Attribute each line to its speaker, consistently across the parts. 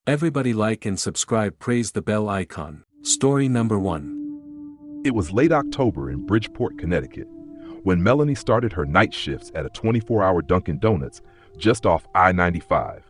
Speaker 1: Everybody like and subscribe, praise the bell icon. Story number 1.
Speaker 2: It was late October in Bridgeport, Connecticut, when Melanie started her night shifts at a 24-hour Dunkin Donuts just off I-95.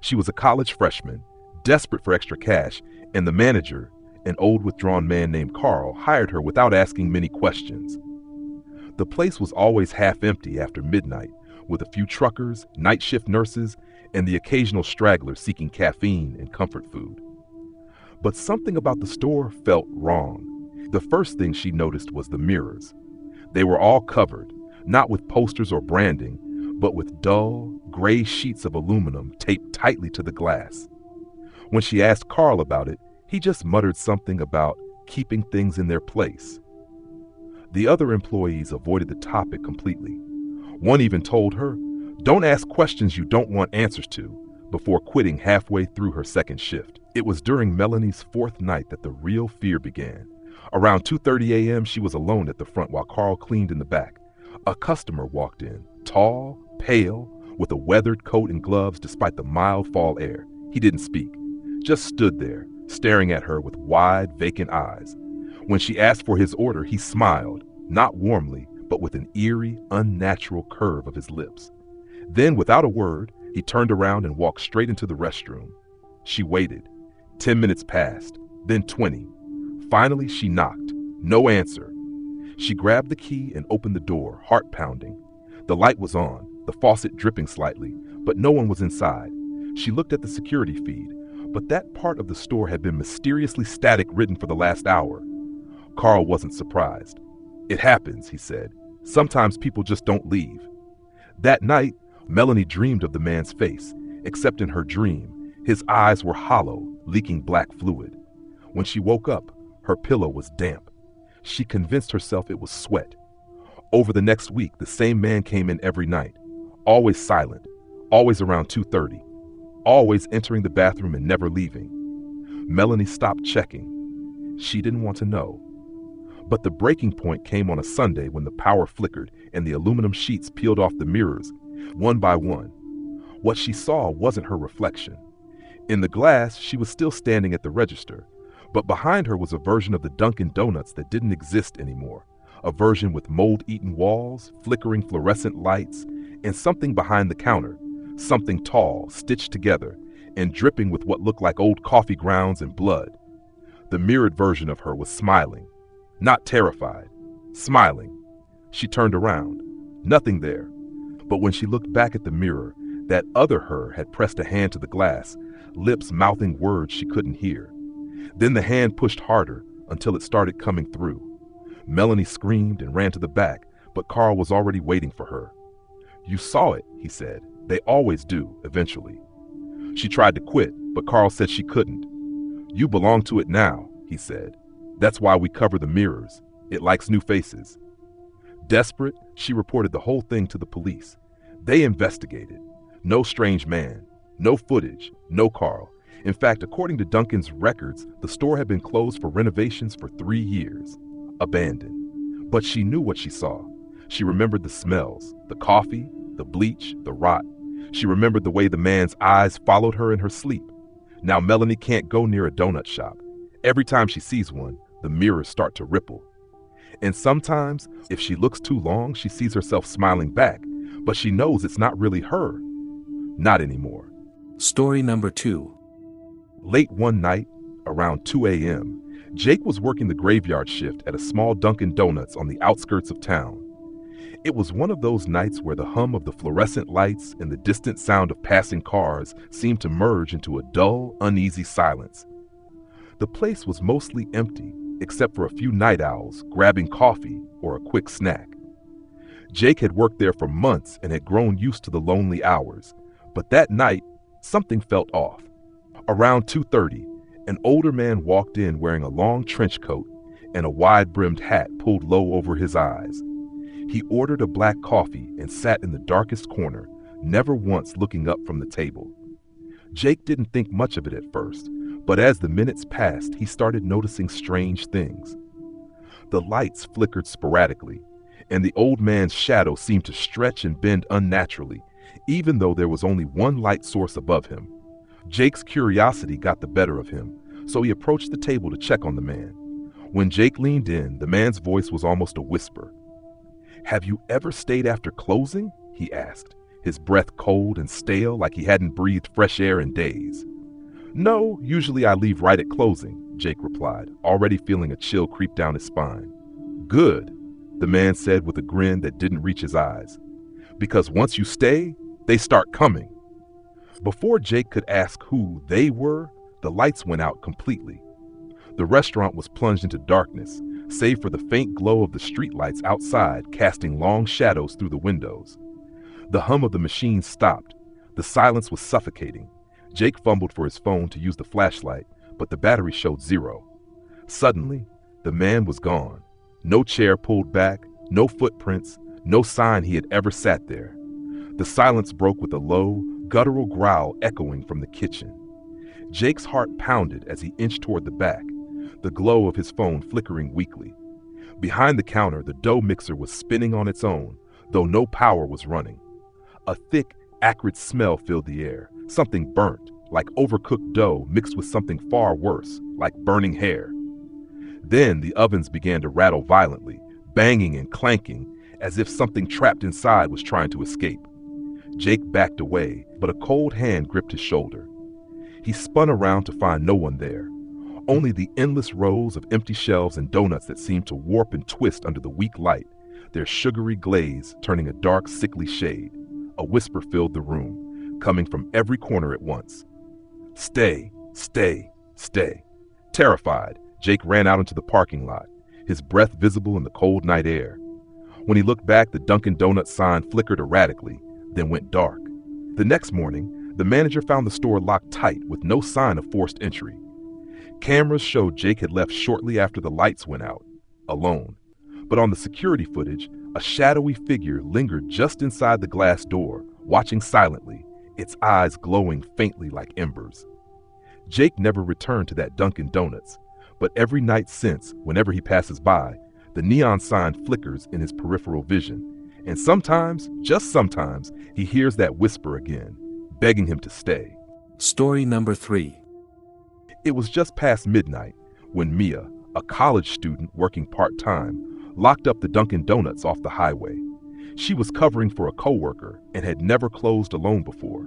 Speaker 2: She was a college freshman, desperate for extra cash, and the manager, an old withdrawn man named Carl, hired her without asking many questions. The place was always half empty after midnight, with a few truckers, night shift nurses, and the occasional straggler seeking caffeine and comfort food. But something about the store felt wrong. The first thing she noticed was the mirrors. They were all covered, not with posters or branding, but with dull, gray sheets of aluminum taped tightly to the glass. When she asked Carl about it, he just muttered something about keeping things in their place. The other employees avoided the topic completely. One even told her, "Don't ask questions you don't want answers to," before quitting halfway through her second shift. It was during Melanie's fourth night that the real fear began. Around 2:30 a.m., she was alone at the front while Carl cleaned in the back. A customer walked in, tall, pale, with a weathered coat and gloves despite the mild fall air. He didn't speak, just stood there, staring at her with wide, vacant eyes. When she asked for his order, he smiled, not warmly, but with an eerie, unnatural curve of his lips. Then, without a word, he turned around and walked straight into the restroom. She waited. 10 minutes passed, then 20. Finally, she knocked. No answer. She grabbed the key and opened the door, heart pounding. The light was on, the faucet dripping slightly, but no one was inside. She looked at the security feed, but that part of the store had been mysteriously static-ridden for the last hour. Carl wasn't surprised. "It happens," he said. "Sometimes people just don't leave." That night, Melanie dreamed of the man's face, except in her dream, his eyes were hollow, leaking black fluid. When she woke up, her pillow was damp. She convinced herself it was sweat. Over the next week, the same man came in every night, always silent, always around 2:30, always entering the bathroom and never leaving. Melanie stopped checking. She didn't want to know. But the breaking point came on a Sunday when the power flickered and the aluminum sheets peeled off the mirrors, one by one. What she saw wasn't her reflection. In the glass, she was still standing at the register, but behind her was a version of the Dunkin Donuts that didn't exist anymore, a version with mold-eaten walls, flickering fluorescent lights, and something behind the counter, something tall, stitched together, and dripping with what looked like old coffee grounds and blood. The mirrored version of her was smiling. Not terrified, smiling. She turned around. Nothing there. But when she looked back at the mirror, that other her had pressed a hand to the glass, lips mouthing words she couldn't hear. Then the hand pushed harder until it started coming through. Melanie screamed and ran to the back, but Carl was already waiting for her. "You saw it," he said. "They always do, eventually." She tried to quit, but Carl said she couldn't. "You belong to it now," he said. "That's why we cover the mirrors. It likes new faces." Desperate, she reported the whole thing to the police. They investigated. No strange man, no footage, no Carl. In fact, according to Dunkin's records, the store had been closed for renovations for 3 years. Abandoned. But she knew what she saw. She remembered the smells, the coffee, the bleach, the rot. She remembered the way the man's eyes followed her in her sleep. Now Melanie can't go near a donut shop. Every time she sees one, the mirrors start to ripple. And sometimes, if she looks too long, she sees herself smiling back, but she knows it's not really her. Not anymore.
Speaker 1: Story number 2.
Speaker 2: Late one night, around 2 a.m., Jake was working the graveyard shift at a small Dunkin Donuts on the outskirts of town. It was one of those nights where the hum of the fluorescent lights and the distant sound of passing cars seemed to merge into a dull, uneasy silence. The place was mostly empty, except for a few night owls grabbing coffee or a quick snack. Jake had worked there for months and had grown used to the lonely hours, but that night, something felt off. Around 2:30, an older man walked in wearing a long trench coat and a wide-brimmed hat pulled low over his eyes. He ordered a black coffee and sat in the darkest corner, never once looking up from the table. Jake didn't think much of it at first, but as the minutes passed, he started noticing strange things. The lights flickered sporadically, and the old man's shadow seemed to stretch and bend unnaturally, even though there was only one light source above him. Jake's curiosity got the better of him, so he approached the table to check on the man. When Jake leaned in, the man's voice was almost a whisper. "Have you ever stayed after closing?" he asked, his breath cold and stale like he hadn't breathed fresh air in days. "No, usually I leave right at closing," Jake replied, already feeling a chill creep down his spine. "Good," the man said with a grin that didn't reach his eyes. "Because once you stay, they start coming." Before Jake could ask who they were, the lights went out completely. The restaurant was plunged into darkness, save for the faint glow of the streetlights outside casting long shadows through the windows. The hum of the machine stopped. The silence was suffocating. Jake fumbled for his phone to use the flashlight, but the battery showed 0. Suddenly, the man was gone. No chair pulled back, no footprints, no sign he had ever sat there. The silence broke with a low, guttural growl echoing from the kitchen. Jake's heart pounded as he inched toward the back, the glow of his phone flickering weakly. Behind the counter, the dough mixer was spinning on its own, though no power was running. A thick, acrid smell filled the air, something burnt, like overcooked dough mixed with something far worse, like burning hair. Then the ovens began to rattle violently, banging and clanking, as if something trapped inside was trying to escape. Jake backed away, but a cold hand gripped his shoulder. He spun around to find no one there, only the endless rows of empty shelves and donuts that seemed to warp and twist under the weak light, their sugary glaze turning a dark, sickly shade. A whisper filled the room, coming from every corner at once. "Stay, stay, stay." Terrified, Jake ran out into the parking lot, his breath visible in the cold night air. When he looked back, the Dunkin Donuts sign flickered erratically, then went dark. The next morning, the manager found the store locked tight with no sign of forced entry. Cameras showed Jake had left shortly after the lights went out, alone. But on the security footage, a shadowy figure lingered just inside the glass door, watching silently, its eyes glowing faintly like embers. Jake never returned to that Dunkin' Donuts, but every night since, whenever he passes by, the neon sign flickers in his peripheral vision, and sometimes, just sometimes, he hears that whisper again, begging him to stay.
Speaker 1: Story number 3.
Speaker 2: It was just past midnight when Mia, a college student working part-time, locked up the Dunkin' Donuts off the highway. She was covering for a coworker and had never closed alone before.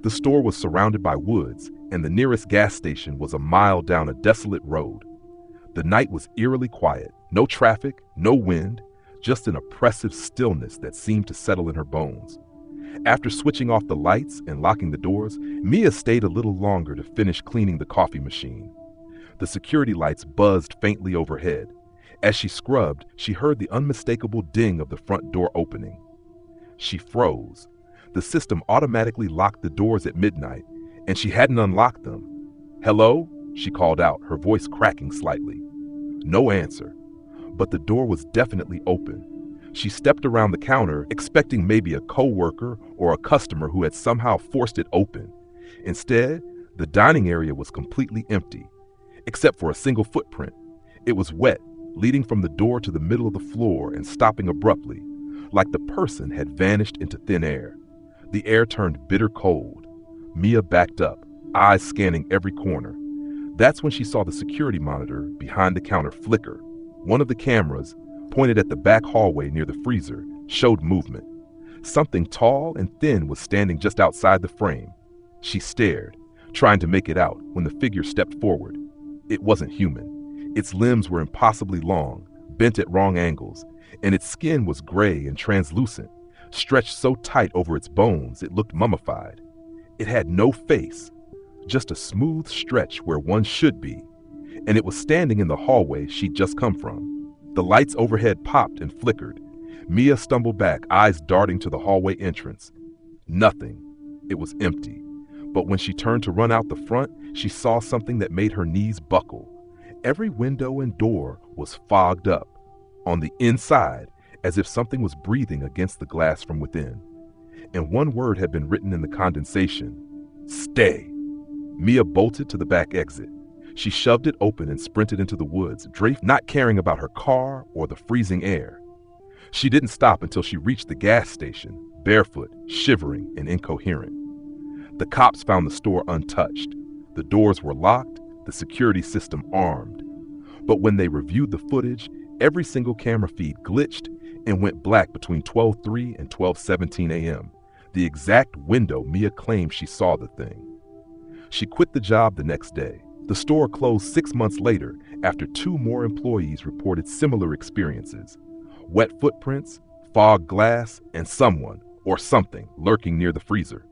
Speaker 2: The store was surrounded by woods, and the nearest gas station was a mile down a desolate road. The night was eerily quiet, no traffic, no wind, just an oppressive stillness that seemed to settle in her bones. After switching off the lights and locking the doors, Mia stayed a little longer to finish cleaning the coffee machine. The security lights buzzed faintly overhead. As she scrubbed, she heard the unmistakable ding of the front door opening. She froze. The system automatically locked the doors at midnight, and she hadn't unlocked them. "Hello?" she called out, her voice cracking slightly. No answer, but the door was definitely open. She stepped around the counter, expecting maybe a coworker or a customer who had somehow forced it open. Instead, the dining area was completely empty, except for a single footprint. It was wet, leading from the door to the middle of the floor and stopping abruptly, like the person had vanished into thin air. The air turned bitter cold. Mia backed up, eyes scanning every corner. That's when she saw the security monitor behind the counter flicker. One of the cameras, pointed at the back hallway near the freezer, showed movement. Something tall and thin was standing just outside the frame. She stared, trying to make it out, when the figure stepped forward. It wasn't human. Its limbs were impossibly long, bent at wrong angles, and its skin was gray and translucent, stretched so tight over its bones it looked mummified. It had no face, just a smooth stretch where one should be, and it was standing in the hallway she'd just come from. The lights overhead popped and flickered. Mia stumbled back, eyes darting to the hallway entrance. Nothing. It was empty. But when she turned to run out the front, she saw something that made her knees buckle. Every window and door was fogged up, on the inside, as if something was breathing against the glass from within. And one word had been written in the condensation: "Stay." Mia bolted to the back exit. She shoved it open and sprinted into the woods, not caring about her car or the freezing air. She didn't stop until she reached the gas station, barefoot, shivering, and incoherent. The cops found the store untouched. The doors were locked, the security system armed. But when they reviewed the footage, every single camera feed glitched and went black between 12:03 and 12:17 a.m., the exact window Mia claimed she saw the thing. She quit the job the next day. The store closed 6 months later after 2 more employees reported similar experiences: wet footprints, fogged glass, and someone or something lurking near the freezer.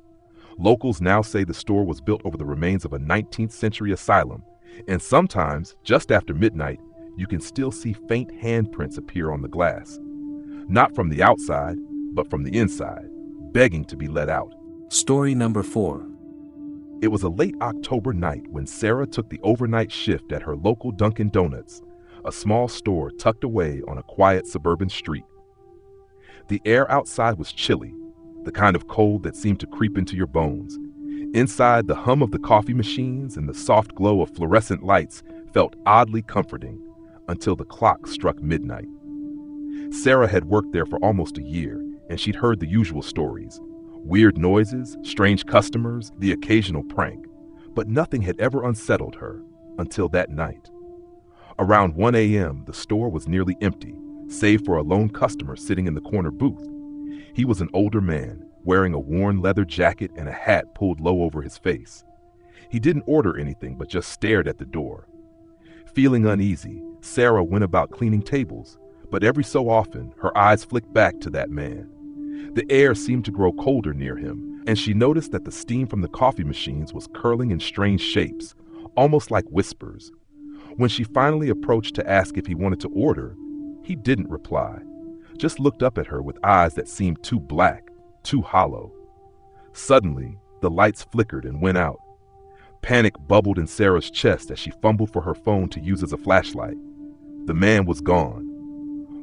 Speaker 2: Locals now say the store was built over the remains of a 19th century asylum, and sometimes, just after midnight, you can still see faint handprints appear on the glass. Not from the outside, but from the inside, begging to be let out.
Speaker 1: Story number 4.
Speaker 2: It was a late October night when Sarah took the overnight shift at her local Dunkin Donuts, a small store tucked away on a quiet suburban street. The air outside was chilly, the kind of cold that seemed to creep into your bones. Inside, the hum of the coffee machines and the soft glow of fluorescent lights felt oddly comforting until the clock struck midnight. Sarah had worked there for almost a year, and she'd heard the usual stories: weird noises, strange customers, the occasional prank. But nothing had ever unsettled her until that night. Around 1 a.m., the store was nearly empty, save for a lone customer sitting in the corner booth. He was an older man, wearing a worn leather jacket and a hat pulled low over his face. He didn't order anything but just stared at the door. Feeling uneasy, Sarah went about cleaning tables, but every so often her eyes flicked back to that man. The air seemed to grow colder near him, and she noticed that the steam from the coffee machines was curling in strange shapes, almost like whispers. When she finally approached to ask if he wanted to order, he didn't reply, just looked up at her with eyes that seemed too black, too hollow. Suddenly, the lights flickered and went out. Panic bubbled in Sarah's chest as she fumbled for her phone to use as a flashlight. The man was gone.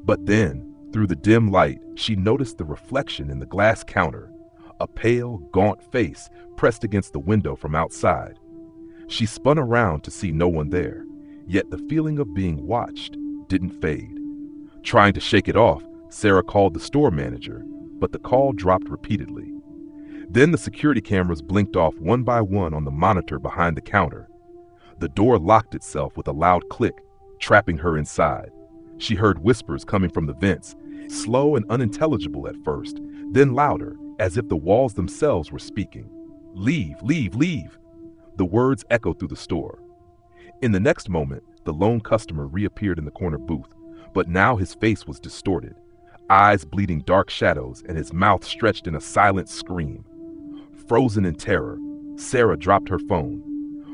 Speaker 2: But then, through the dim light, she noticed the reflection in the glass counter, a pale, gaunt face pressed against the window from outside. She spun around to see no one there, yet the feeling of being watched didn't fade. Trying to shake it off, Sarah called the store manager, but the call dropped repeatedly. Then the security cameras blinked off one by one on the monitor behind the counter. The door locked itself with a loud click, trapping her inside. She heard whispers coming from the vents, slow and unintelligible at first, then louder, as if the walls themselves were speaking. "Leave, leave, leave!" The words echoed through the store. In the next moment, the lone customer reappeared in the corner booth, but now his face was distorted, eyes bleeding dark shadows and his mouth stretched in a silent scream. Frozen in terror, Sarah dropped her phone.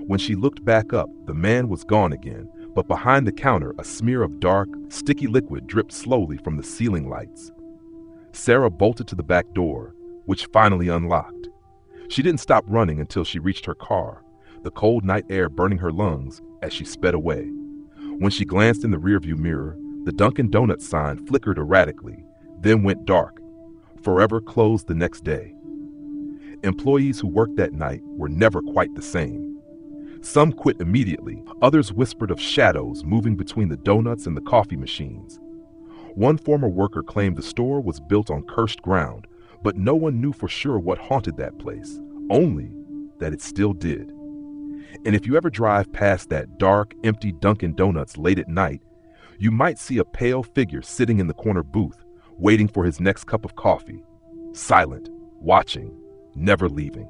Speaker 2: When she looked back up, the man was gone again, but behind the counter, a smear of dark, sticky liquid dripped slowly from the ceiling lights. Sarah bolted to the back door, which finally unlocked. She didn't stop running until she reached her car, the cold night air burning her lungs as she sped away. When she glanced in the rearview mirror, the Dunkin Donuts sign flickered erratically, then went dark, forever closed the next day. Employees who worked that night were never quite the same. Some quit immediately, others whispered of shadows moving between the donuts and the coffee machines. One former worker claimed the store was built on cursed ground, but no one knew for sure what haunted that place, only that it still did. And if you ever drive past that dark, empty Dunkin Donuts late at night, you might see a pale figure sitting in the corner booth, waiting for his next cup of coffee, silent, watching, never leaving.